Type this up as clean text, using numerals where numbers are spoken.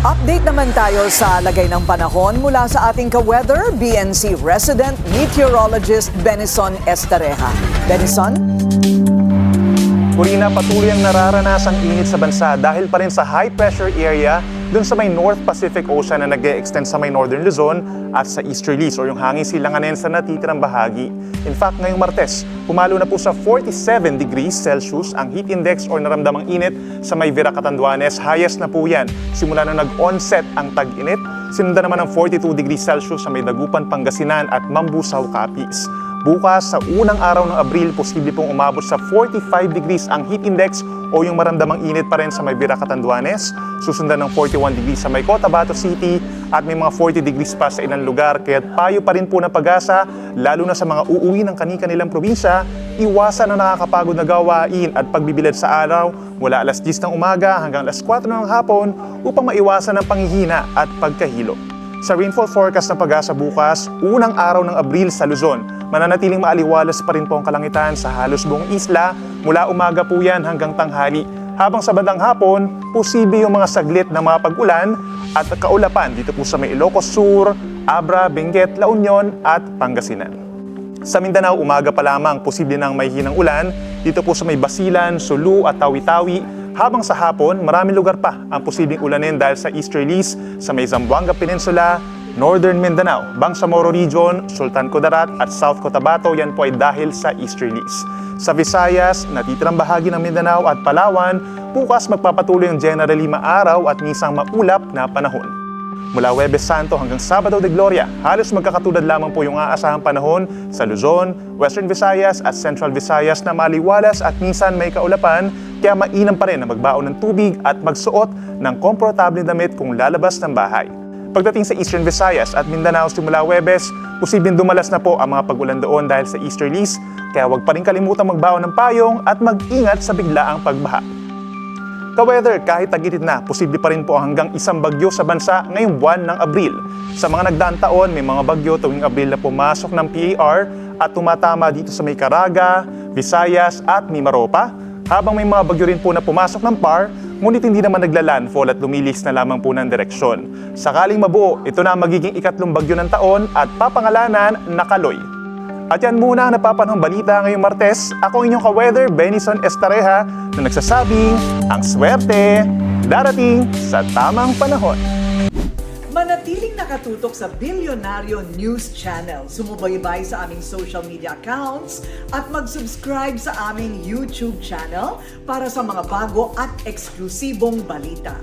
Update naman tayo sa lagay ng panahon mula sa ating ka-weather, BNC resident meteorologist Benison Estareja. Benison? Corina, patuloy ang nararanasang init sa bansa dahil pa rin sa high pressure area dun sa may North Pacific Ocean na nag-e-extend sa may Northern Luzon at sa Easterlies o yung hangin silanganin sa natitirang bahagi. In fact, ngayong Martes, pumalo na po sa 47 degrees Celsius ang heat index o naramdamang init sa may Vera Catanduanes. Highest na po yan simula na nag-onset ang tag-init. Sinundan naman ng 42 degrees Celsius sa may Dagupan, Pangasinan at Mambusaw, Capiz. Bukas, sa unang araw ng Abril, posible pong umabot sa 45 degrees ang heat index o yung maramdamang init pa rin sa may Vera Catanduanes. Susundan ng 41 degrees sa may Cotabato City at may mga 40 degrees pa sa ilang lugar. Kaya payo pa rin po ng pag-asa, lalo na sa mga uuwi ng kani-kanilang probinsya, iwasan ang nakakapagod na gawain at pagbibilad sa araw mula alas 10 ng umaga hanggang alas 4 ng hapon upang maiwasan ang panghihina at pagkahilo. Sa rainfall forecast ng pag-asa bukas, unang araw ng Abril sa Luzon, mananatiling maaliwalas pa rin po ang kalangitan sa halos buong isla mula umaga po yan hanggang tanghali. Habang sa bandang hapon, posible yung mga saglit na mga pag-ulan at kaulapan dito po sa may Ilocos Sur, Abra, Benguet, La Union at Pangasinan. Sa Mindanao, umaga pa lamang posible ng may hinang ulan dito po sa may Basilan, Sulu at Tawi-Tawi. Habang sa hapon, maraming lugar pa ang posibleng ulanin dahil sa Easterlies sa may Zamboanga Peninsula, Northern Mindanao, Bangsamoro Region, Sultan Kudarat at South Cotabato. Yan po ay dahil sa Easterlies. Sa Visayas, natitirang bahagi ng Mindanao at Palawan, bukas magpapatuloy ang generally maaraw at minsan maulap na panahon. Mula Huwebes Santo hanggang Sabado de Gloria, halos magkakatulad lamang po yung aasahang panahon sa Luzon, Western Visayas at Central Visayas na maliwalas at minsan may kaulapan, kaya mainam pa rin na magbaon ng tubig at magsuot ng komportable damit kung lalabas ng bahay. Pagdating sa Eastern Visayas at Mindanao simula Huwebes, posibleng dumalas na po ang mga pag-ulan doon dahil sa Easterlies, kaya huwag pa rin kalimutang magbaon ng payong at mag-ingat sa biglaang pagbaha. Ka-weather, kahit tag-init na, posible pa rin po hanggang isang bagyo sa bansa ngayong buwan ng Abril. Sa mga nagdaang taon, may mga bagyo tuwing Abril na pumasok ng PAR at tumatama dito sa may Caraga, Visayas at Mimaropa. Habang may mga bagyo rin po na pumasok ng PAR, ngunit hindi naman nagla-landfall at lumilis na lamang po ng direksyon. Sakaling mabuo, ito na ang magiging ikatlong bagyo ng taon at papangalanan na Kaloy. At yan muna ang napapanahong balita ngayong Martes. Ako ang inyong ka-weather, Benison Estareja, na nagsasabing ang swerte darating sa tamang panahon. Manatiling nakatutok sa Bilyonaryo News Channel. Sumubaybay sa aming social media accounts at mag-subscribe sa aming YouTube channel para sa mga bago at eksklusibong balita.